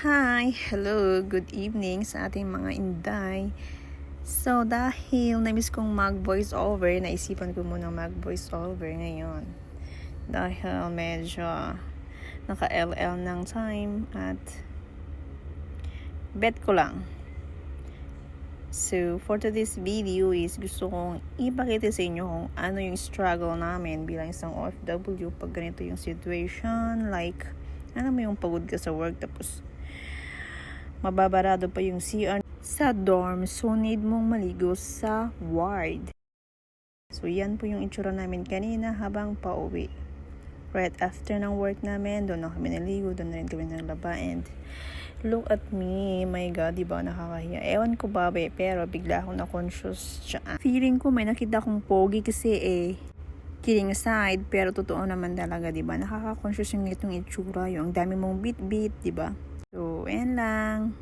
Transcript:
Hi! Hello! Good evening sa ating mga inday. So, dahil na-miss kong mag-voice over, naisipan ko muna mag-voice over ngayon. Dahil medyo naka-LL ng time at bet ko lang. So, for today's video is gusto kong ipakita sa inyo kung ano yung struggle namin bilang isang OFW pag ganito yung situation. Like, ano mo yung pagod ka sa work tapos mababarado pa yung CR sa dorm, so need mong maligo sa ward. So yan po yung itsura namin kanina habang pauwi. Right after ng work namin, doon na kami naligo, doon na rin kami naglaba, and look at me, my god, diba nakakahiya. Ewan ko ba pero bigla akong na-conscious siya. Feeling ko may nakita akong pogi kasi kidding aside, pero totoo naman talaga, diba? Nakaka-conscious yung itong itsura, yung dami mong bit-bit, diba? So, ayan lang.